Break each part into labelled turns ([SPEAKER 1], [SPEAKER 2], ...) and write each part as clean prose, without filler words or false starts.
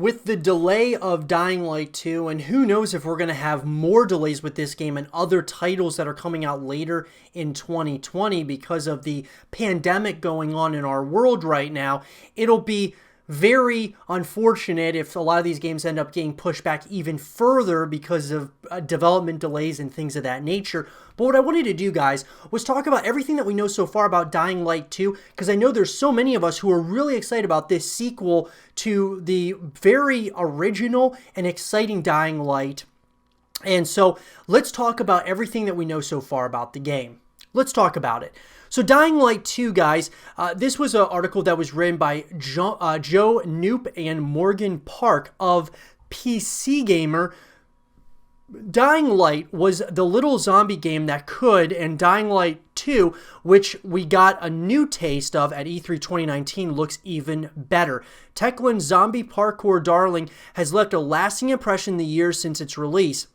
[SPEAKER 1] With the delay of Dying Light 2, and who knows if we're going to have more delays with this game and other titles that are coming out later in 2020 because of the pandemic going on in our world right now, it'll be very unfortunate if a lot of these games end up getting pushed back even further because of development delays and things of that nature. But what I wanted to do, guys, was talk about everything that we know so far about Dying Light 2, because I know there's so many of us who are really excited about this sequel to the very original and exciting Dying Light. And so let's talk about everything that we know so far about the game. Let's talk about it. So Dying Light 2, guys, this was an article that was written by Joe Knoop and Morgan Park of PC Gamer. Dying Light was the little zombie game that could, and Dying Light 2, which we got a new taste of at E3 2019, looks even better. Techland's zombie parkour darling has left a lasting impression in the years since its release.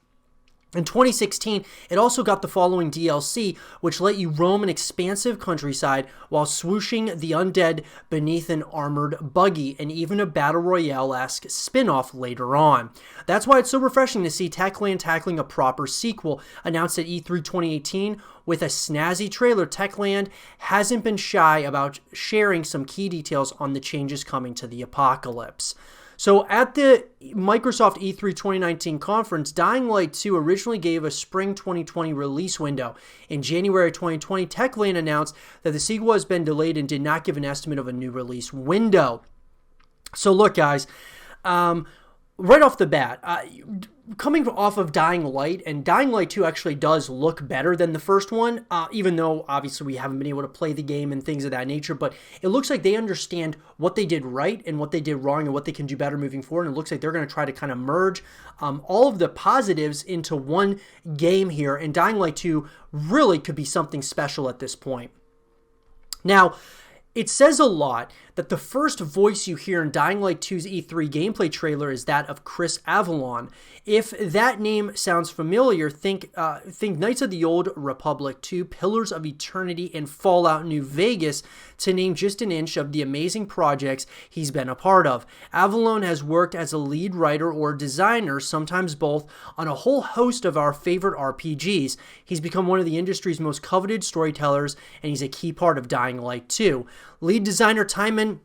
[SPEAKER 1] In 2016, it also got the following DLC, which let you roam an expansive countryside while swooshing the undead beneath an armored buggy, and even a Battle Royale-esque spin-off later on. That's why it's so refreshing to see Techland tackling a proper sequel. Announced at E3 2018 with a snazzy trailer, Techland hasn't been shy about sharing some key details on the changes coming to the apocalypse. So at the Microsoft E3 2019 conference, Dying Light 2 originally gave a spring 2020 release window. In January 2020, Techland announced that the sequel has been delayed and did not give an estimate of a new release window. So look, guys, right off the bat, coming off of Dying Light, and Dying Light 2 actually does look better than the first one, even though obviously we haven't been able to play the game and things of that nature, but it looks like they understand what they did right and what they did wrong and what they can do better moving forward, and it looks like they're going to try to kind of merge all of the positives into one game here, and Dying Light 2 really could be something special at this point. Now, it says a lot that the first voice you hear in Dying Light 2's E3 gameplay trailer is that of Chris Avellone. If that name sounds familiar, think Knights of the Old Republic 2, Pillars of Eternity, and Fallout New Vegas, to name just an inch of the amazing projects he's been a part of. Avellone has worked as a lead writer or designer, sometimes both, on a whole host of our favorite RPGs. He's become one of the industry's most coveted storytellers, and he's a key part of Dying Light 2. Lead designer Timon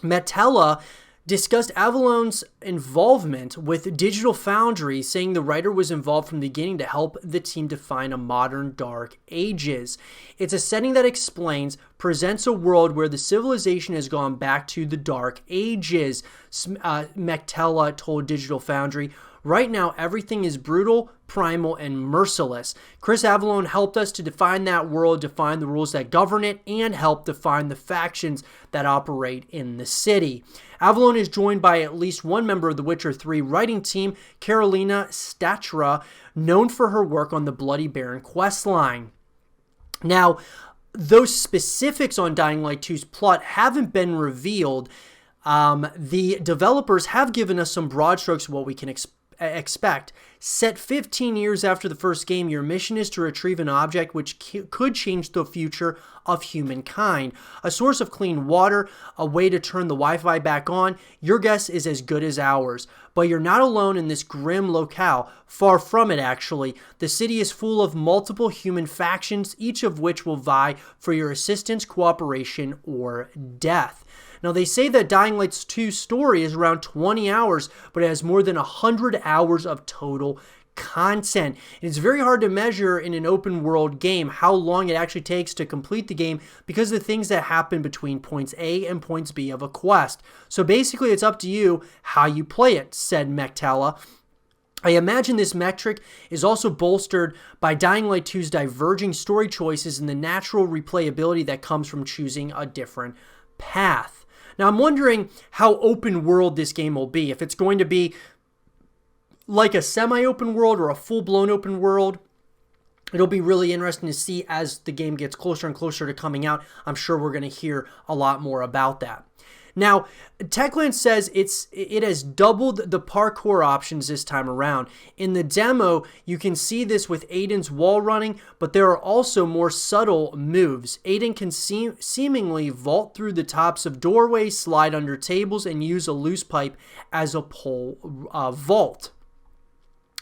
[SPEAKER 1] Metella discussed Avallone's involvement with Digital Foundry, saying the writer was involved from the beginning to help the team define a modern Dark Ages. It's a setting that presents a world where the civilization has gone back to the Dark Ages, Metella told Digital Foundry. Right now, everything is brutal, primal, and merciless. Chris Avellone helped us to define that world, define the rules that govern it, and help define the factions that operate in the city. Avellone is joined by at least one member of the Witcher 3 writing team, Carolina Stachura, known for her work on the Bloody Baron questline. Now, those specifics on Dying Light 2's plot haven't been revealed. The developers have given us some broad strokes of what we can expect. Set 15 years after the first game, your mission is to retrieve an object which could change the future of humankind. A source of clean water, a way to turn the Wi-Fi back on. Your guess is as good as ours. But you're not alone in this grim locale. Far from it, actually. The city is full of multiple human factions, each of which will vie for your assistance, cooperation, or death. Now, they say that Dying Light 2's story is around 20 hours, but it has more than 100 hours of total content. It's very hard to measure in an open world game how long it actually takes to complete the game because of the things that happen between points A and points B of a quest. So basically, it's up to you how you play it, said Metella. I imagine this metric is also bolstered by Dying Light 2's diverging story choices and the natural replayability that comes from choosing a different path. Now, I'm wondering how open world this game will be. If it's going to be like a semi-open world or a full-blown open world, it'll be really interesting to see as the game gets closer and closer to coming out. I'm sure we're going to hear a lot more about that. Now, Techland says it has doubled the parkour options this time around. In the demo, you can see this with Aiden's wall running, but there are also more subtle moves. Aiden can seemingly vault through the tops of doorways, slide under tables, and use a loose pipe as a pole vault.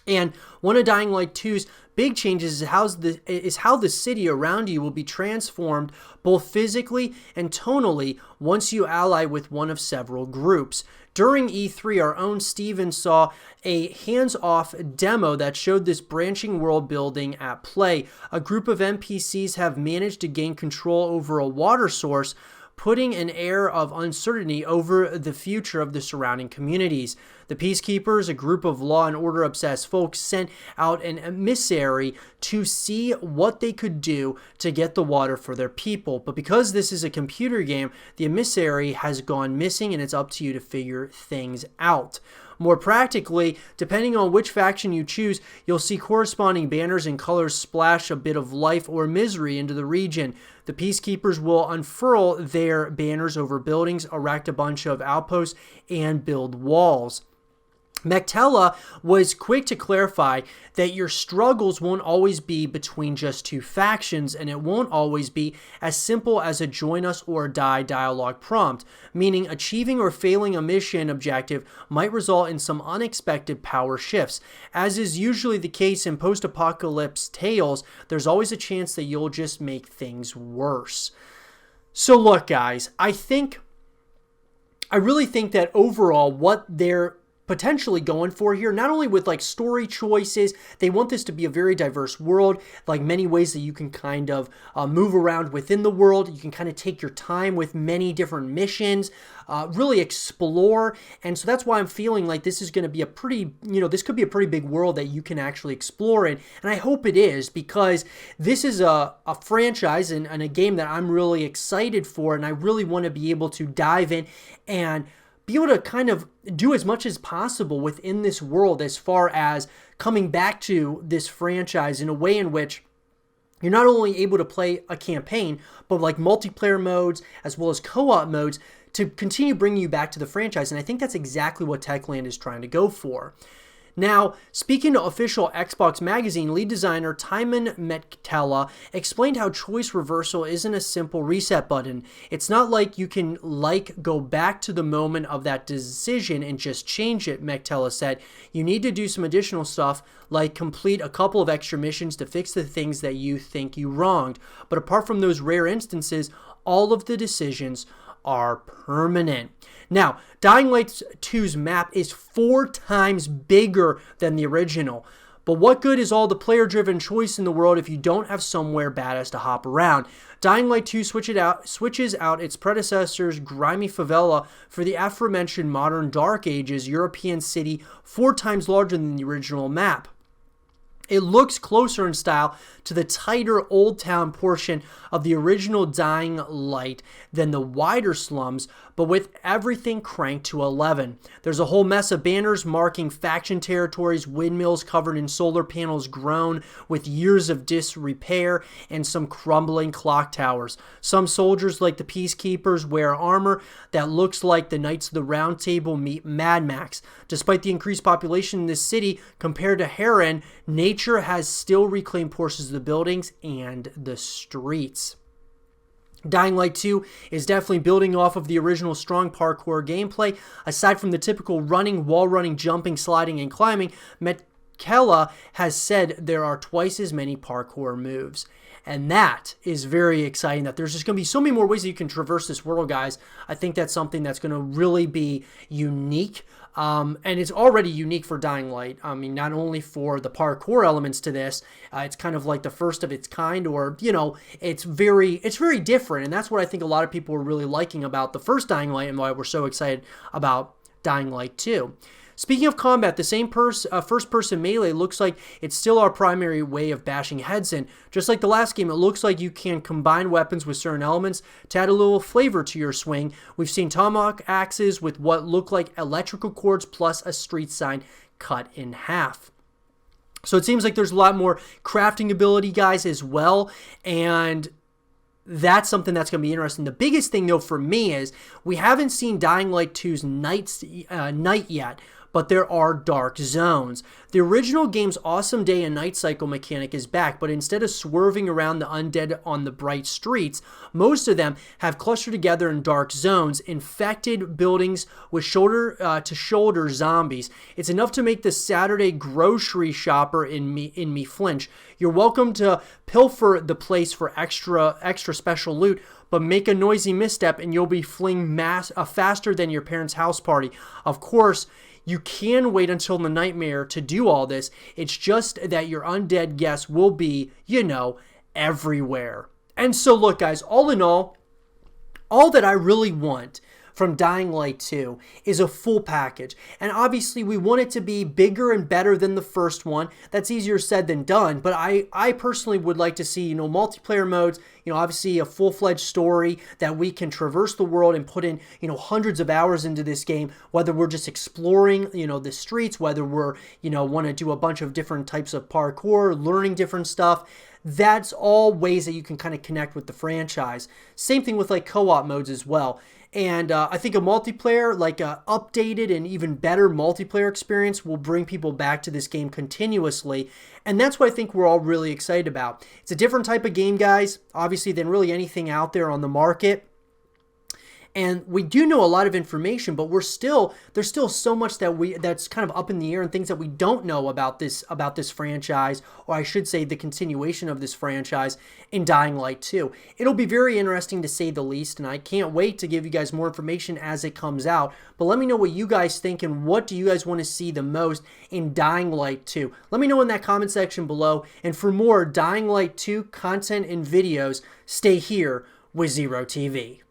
[SPEAKER 1] And one of Dying Light 2's big changes is how the city around you will be transformed both physically and tonally once you ally with one of several groups. During E3, our own Steven saw a hands-off demo that showed this branching world building at play. A group of NPCs have managed to gain control over a water source, putting an air of uncertainty over the future of the surrounding communities. The Peacekeepers, a group of law and order obsessed folks, sent out an emissary to see what they could do to get the water for their people. But because this is a computer game, the emissary has gone missing, and it's up to you to figure things out. More practically, depending on which faction you choose, you'll see corresponding banners and colors splash a bit of life or misery into the region. The Peacekeepers will unfurl their banners over buildings, erect a bunch of outposts, and build walls. Mectella was quick to clarify that your struggles won't always be between just two factions, and it won't always be as simple as a join us or die dialogue prompt, meaning achieving or failing a mission objective might result in some unexpected power shifts. As is usually the case in post-apocalypse tales, there's always a chance that you'll just make things worse. So look, guys, I really think that overall what they're potentially going for here, not only with like story choices, they want this to be a very diverse world, like many ways that you can kind of move around within the world. You can kind of take your time with many different missions, really explore. And so that's why I'm feeling like this is going to be a pretty, this could be a pretty big world that you can actually explore in. And I hope it is, because this is a franchise and a game that I'm really excited for. And I really want to be able to dive in and be able to kind of do as much as possible within this world as far as coming back to this franchise in a way in which you're not only able to play a campaign, but like multiplayer modes as well as co-op modes to continue bringing you back to the franchise. And I think that's exactly what Techland is trying to go for. Now, speaking to official Xbox Magazine, lead designer Timon Mectella explained how choice reversal isn't a simple reset button. It's not like you can go back to the moment of that decision and just change it, Mectella said. You need to do some additional stuff, like complete a couple of extra missions to fix the things that you think you wronged. But apart from those rare instances, all of the decisions are permanent. Now, Dying Light 2's map is 4 times bigger than the original. But what good is all the player-driven choice in the world if you don't have somewhere badass to hop around? Dying Light 2 switches out its predecessor's grimy favela for the aforementioned modern Dark Ages European city 4 times larger than the original map. It looks closer in style to the tighter Old Town portion of the original Dying Light than the wider slums, but with everything cranked to 11. There's a whole mess of banners marking faction territories, windmills covered in solar panels grown with years of disrepair, and some crumbling clock towers. Some soldiers, like the Peacekeepers, wear armor that looks like the Knights of the Round Table meet Mad Max. Despite the increased population in this city compared to Harran, nature has still reclaimed portions of the buildings and the streets. Dying Light 2 is definitely building off of the original strong parkour gameplay. Aside from the typical running, wall running, jumping, sliding, and climbing, Mectella has said there are twice as many parkour moves. And that is very exciting, that there's just going to be so many more ways that you can traverse this world, guys. I think that's something that's going to really be unique. And it's already unique for Dying Light. I mean, not only for the parkour elements to this, it's kind of like the first of its kind, or, it's very different. And that's what I think a lot of people are really liking about the first Dying Light and why we're so excited about Dying Light 2. Speaking of combat, the same first-person melee looks like it's still our primary way of bashing heads in. Just like the last game, it looks like you can combine weapons with certain elements to add a little flavor to your swing. We've seen tomahawk axes with what look like electrical cords plus a street sign cut in half. So it seems like there's a lot more crafting ability, guys, as well. And that's something that's going to be interesting. The biggest thing, though, for me is we haven't seen Dying Light 2's night yet, but there are dark zones. The original game's awesome day and night cycle mechanic is back, but instead of swerving around the undead on the bright streets, most of them have clustered together in dark zones, infected buildings with shoulder-to-shoulder zombies. It's enough to make the Saturday grocery shopper in me flinch. You're welcome to pilfer the place for extra special loot, but make a noisy misstep and you'll be fleeing faster than your parents' house party. Of course, you can wait until the nightmare to do all this. It's just that your undead guests will be, everywhere. And so look, guys, all in all that I really want from Dying Light 2 is a full package. And obviously we want it to be bigger and better than the first one. That's easier said than done, but I personally would like to see, multiplayer modes, obviously a full-fledged story that we can traverse the world and put in, hundreds of hours into this game, whether we're just exploring, the streets, whether we're, want to do a bunch of different types of parkour, learning different stuff. That's all ways that you can kind of connect with the franchise. Same thing with like co-op modes as well. And I think a multiplayer, like a updated and even better multiplayer experience will bring people back to this game continuously. And that's what I think we're all really excited about. It's a different type of game, guys, obviously, than really anything out there on the market. And we do know a lot of information, but there's still so much that's kind of up in the air and things that we don't know about this franchise, or I should say the continuation of this franchise in Dying Light 2. It'll be very interesting to say the least, and I can't wait to give you guys more information as it comes out. But let me know what you guys think and what do you guys want to see the most in Dying Light 2. Let me know in that comment section below. And for more Dying Light 2 content and videos, stay here with Zero TV.